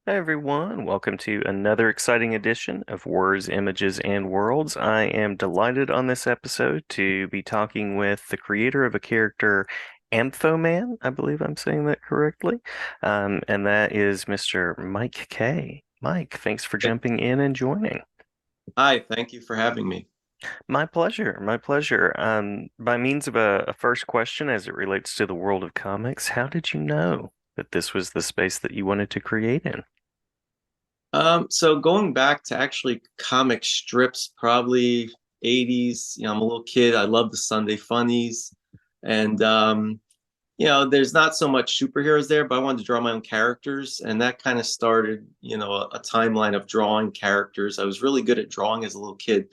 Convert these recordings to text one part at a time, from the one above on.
Hi everyone, welcome to another exciting edition of Words, Images, and Worlds. I am delighted on this episode to be talking with the creator of a character, Ampho Man. I believe I'm saying that correctly. And that is Mr. Mike Kaye. Mike, thanks for jumping in and joining. Hi, thank you for having me. My pleasure, my pleasure. By means of a first question as it relates to the world of comics, how did you know that this was the space that you wanted to create in? So going back to actually comic strips, probably 80s, I'm a little kid. I love the Sunday funnies. And there's not so much superheroes there, but I wanted to draw my own characters. And that kind of started, a timeline of drawing characters. I was really good at drawing as a little kid.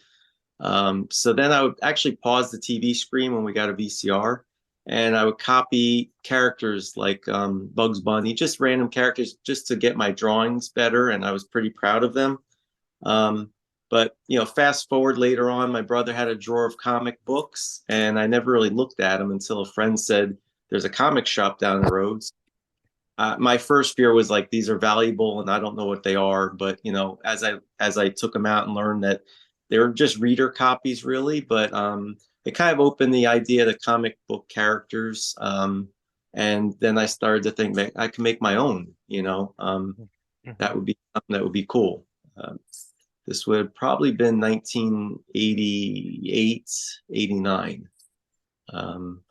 So then I would actually pause the TV screen when we got a VCR, and I would copy characters like Bugs Bunny, just random characters, just to get my drawings better, and I was pretty proud of them. Um, but fast forward later on, my brother had a drawer of comic books, and I never really looked at them until a friend said, "There's a comic shop down the road." My first fear was like, these are valuable and I don't know what they are. But as I took them out and learned that they were just reader copies really, but it kind of opened the idea of the comic book characters. And then I started to think that I can make my own, that Mhm. would be something that would be cool. Um, this would have probably been 1988, 89. Um,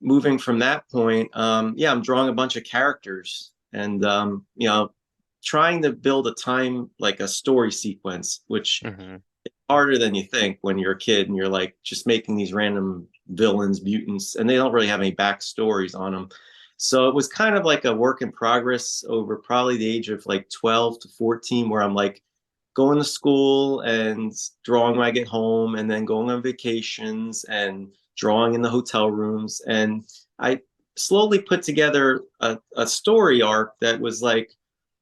Moving from that point, yeah, I'm drawing a bunch of characters and, trying to build a time, like a story sequence, which Mhm. is harder than you think when you're a kid and you're like just making these random villains, mutants, and they don't really have any backstories on them. So it was kind of like a work in progress over probably the age of like 12 to 14, where I'm like going to school and drawing when I get home, and then going on vacations and drawing in the hotel rooms. And I slowly put together a story arc that was like,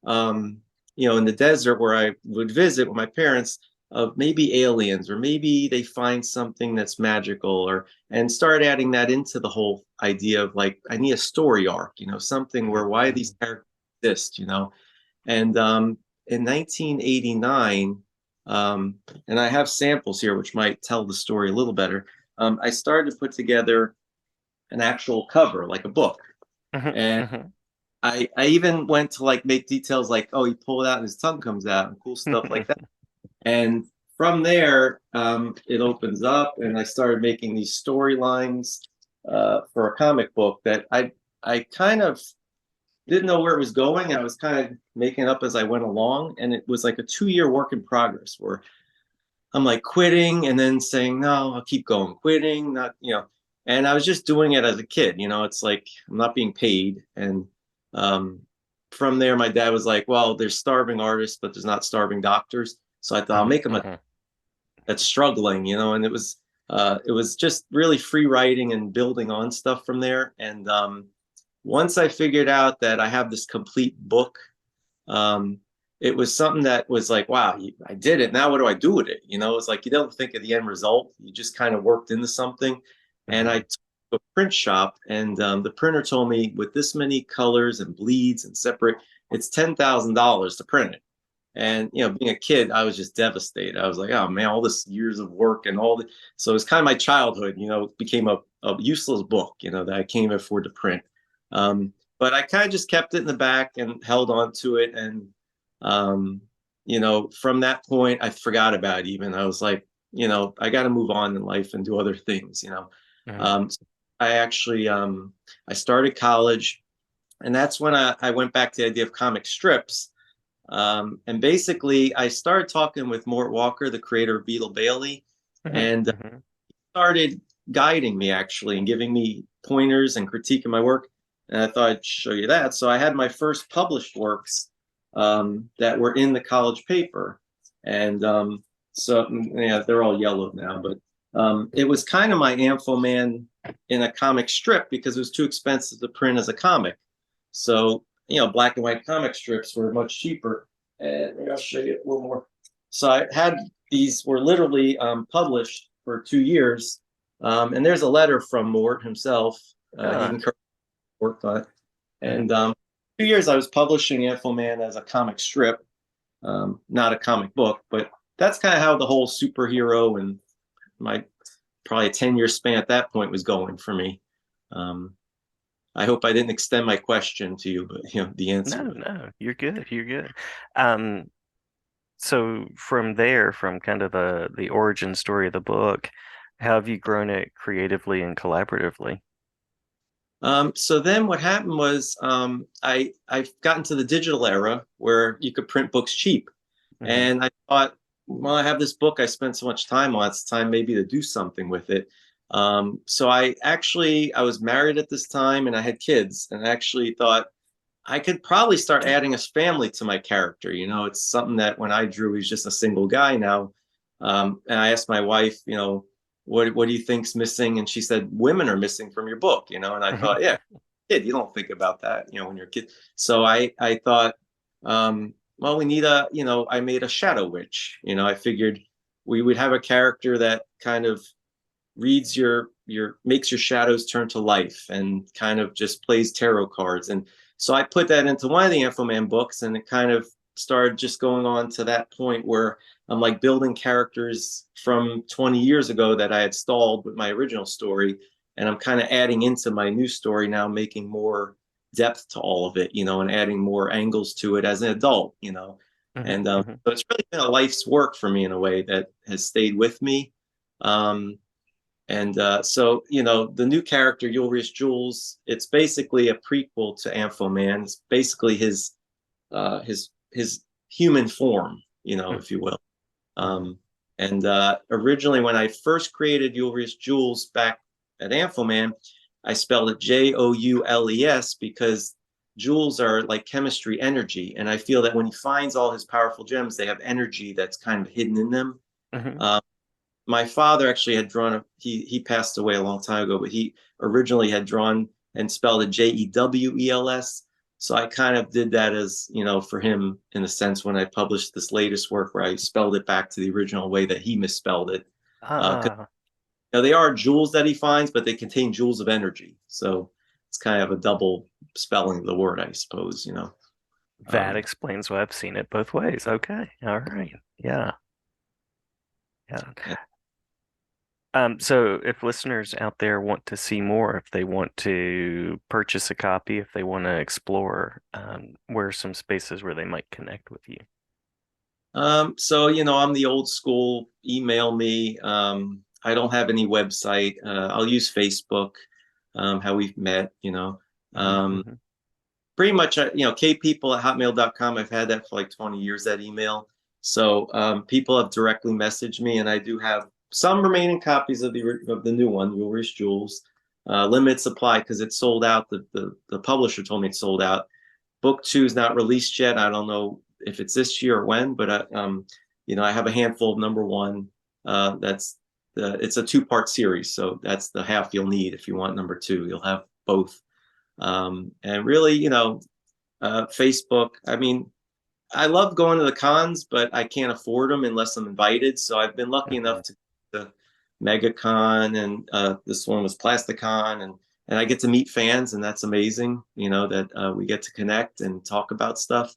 um, in the desert where I would visit with my parents, of maybe aliens, or maybe they find something that's magical, or and start adding that into the whole idea of like, I need a story arc, something where why these Mhm. characters exist, and in 1989, um, and I have samples here which might tell the story a little better. I started to put together an actual cover, like a book, Mhm. and Mhm. I even went to like make details like, oh, he pulled it out and his tongue comes out, and cool stuff like that. And from there, it opens up, and I started making these storylines for a comic book that I kind of didn't know where it was going. I was kind of making it up as I went along, and it was like a 2 year work in progress where I'm like quitting and then saying, no, I'll keep going, quitting, not, and I was just doing it as a kid. It's like I'm not being paid. And um, from there, my dad was like, well, there's starving artists, but there's not starving doctors. So I thought I'll Mhm. make them Mhm. that's struggling, and it was just really free writing and building on stuff from there. And once I figured out that I have this complete book, um, it was something that was like, wow, I did it. Now what do I do with it? It's like you don't think of the end result. You just kind of worked into something. And I Mhm. took to a print shop, and the printer told me with this many colors and bleeds and separate, it's $10,000 to print it. And being a kid, I was just devastated. I was like, oh man, all this years of work and all the so it's kind of my childhood, became a useless book, that I can't even afford to print. But I kind of just kept it in the back and held on to it. And um, from that point, I forgot about it even. I was like, I got to move on in life and do other things. Mhm. So I actually I started college, and that's when I went back to the idea of comic strips. And basically, I started talking with Mort Walker, the creator of Beetle Bailey, Mhm. and Mhm. started guiding me actually and giving me pointers and critiquing my work. And I thought I'd show you that. So I had my first published works that were in the college paper. And so, yeah, they're all yellow now, but it was kind of my Ampho Man in a comic strip because it was too expensive to print as a comic. So, black and white comic strips were much cheaper. And maybe I'll show you a little more. So I had these were literally published for 2 years. And there's a letter from Mort himself. He Ah. encouraged Mort on it. Mhm. And 2 years I was publishing Ampho Man as a comic strip, not a comic book, but that's kind of how the whole superhero and my probably a 10-year span at that point was going for me. Um, I hope I didn't extend my question to you, but the answer. No, But no, you're good. You're good. Um, so from there, from kind of the origin story of the book, how have you grown it creatively and collaboratively? so then what happened was I got into the digital era where you could print books cheap, Hmm. and I thought, well, I have this book I spent so much time on. It's time maybe to do something with it. So I was married at this time and I had kids, and I actually thought I could probably start adding a family to my character. It's something that when I drew, he's just a single guy now. And I asked my wife, what do you think's missing? And she said, women are missing from your book. And I thought, yeah, kid, you don't think about that, when you're a kid. So I thought, well, we need I made a shadow witch. I figured we would have a character that kind of reads your makes your shadows turn to life and kind of just plays tarot cards. And so I put that into one of the Ampho Man books, and it kind of started just going on to that point where I'm like building characters from 20 years ago that I had stalled with my original story, and I'm kind of adding into my new story now, making more depth to all of it, and adding more angles to it as an adult. Hmm. And Hmm. so it's really been a life's work for me in a way that has stayed with me. Um, and so, the new character, Ulrich Jules, it's basically a prequel to Ampho Man. It's basically his human form, if you will. Hmm. Um, and originally, when I first created Ulrich Jules back at Ampho Man, I spelled it Joules because jewels are like chemistry energy. And I feel that when he finds all his powerful gems, they have energy that's kind of hidden in them. Hmm. Um, my father actually had drawn he passed away a long time ago, but he originally had drawn and spelled it Jewels. So I kind of did that as, for him in a sense when I published this latest work where I spelled it back to the original way that he misspelled it. 'Cause, Ah, they are jewels that he finds, but they contain jewels of energy. So it's kind of a double spelling of the word, I suppose. that Um, explains why I've seen it both ways. Okay. All right. Yeah. Yeah. So if listeners out there want to see more, if they want to purchase a copy, if they want to explore, where are some spaces where they might connect with you? so I'm the old school. Email me. I don't have any website. I'll use Facebook. How we've met. Hmm. Um, Hmm. pretty much. kpeople@hotmail.com. I've had that for like 20 years. That email. So people have directly messaged me, and I do have some remaining copies of the new one, Ulrich Jules. Limited supply because it's sold out. The publisher told me it's sold out. Book two is not released yet. I don't know if it's this year or when, but I have a handful of number one. It's a two-part series, so that's the half you'll need if you want number two. You'll have both. And really, Facebook. I mean, I love going to the cons, but I can't afford them unless I'm invited. So I've been lucky Hmm. enough to MegaCon, and this one was Plasticon, and I get to meet fans, and that's amazing. That we get to connect and talk about stuff.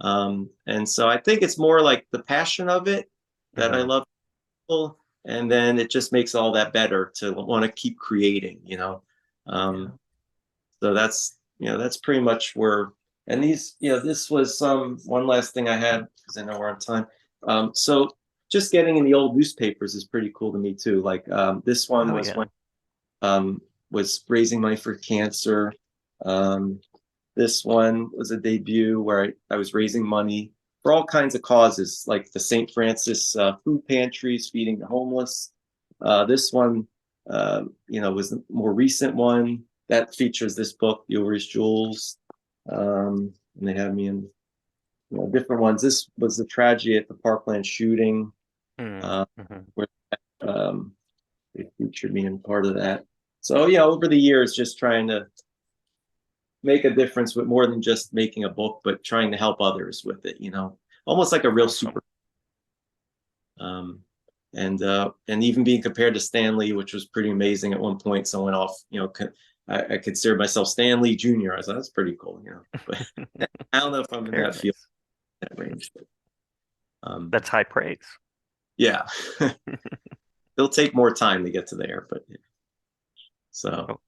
And so I think it's more like the passion of it that I Hmm. love people, and then it just makes all that better to want to keep creating. Yeah. Um, so that's pretty much where. And this was one last thing I had because I know we're on time. So just getting in the old newspapers is pretty cool to me too. Like this one Oh was yeah. when was raising money for cancer. Um, this one was a debut where I was raising money for all kinds of causes, like the St. Francis food pantries feeding the homeless. This one, was the more recent one that features this book, Ulrich Jules. And they have me in different ones. This was the tragedy at the Parkland shooting, Mm. uh, Hmm. where um, they featured me in part of that. So, over the years, just trying to make a difference with more than just making a book, but trying to help others with it, almost like a real Awesome. super. Um, and even being compared to Stanley, which was pretty amazing at one point. Someone off, I consider myself Stanley Jr. I was like, that's pretty cool, you know. But I don't know if I'm in Very that field, nice. that range. But That's high praise. yeah, it'll take more time to get to there. But yeah. So Oh,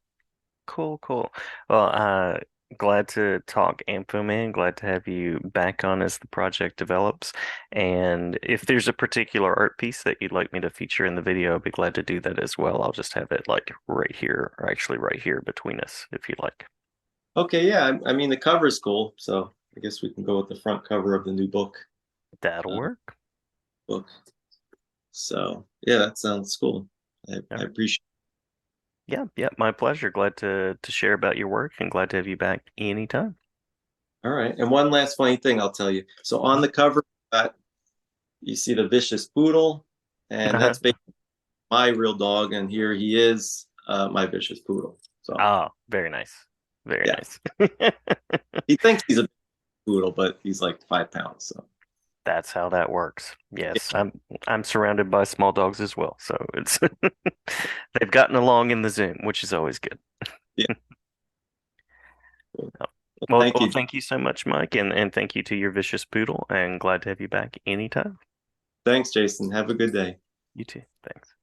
cool, cool. Well, glad to talk Ampho Man. Glad to have you back on as the project develops. And if there's a particular art piece that you'd like me to feature in the video, I'd be glad to do that as well. I'll just have it like right here, or actually right here between us, if you'd like. okay, yeah. I mean, the cover is cool. So I guess we can go with the front cover of the new That'll uh, work. book. So yeah, that sounds cool. All I right. appreciate. Yeah, yeah, my pleasure. Glad to share about your work and glad to have you back anytime. All right. And one last funny thing I'll tell you. So on the cover, you see the vicious poodle, and that's basically my real dog, and here he is, my vicious poodle. So Ah, very nice. Very yeah, nice. he thinks he's a poodle, but he's like 5 pounds. So That's how that works. yeah, Yes, I'm surrounded by small dogs as well, so it's they've gotten along in the Zoom, which is always good. yeah. Well, Oh, Well, thank well, you. thank you so much, Mike, and thank you to your vicious poodle, and glad to have you back anytime. Thanks, Jason. Have a good day. You too. Thanks.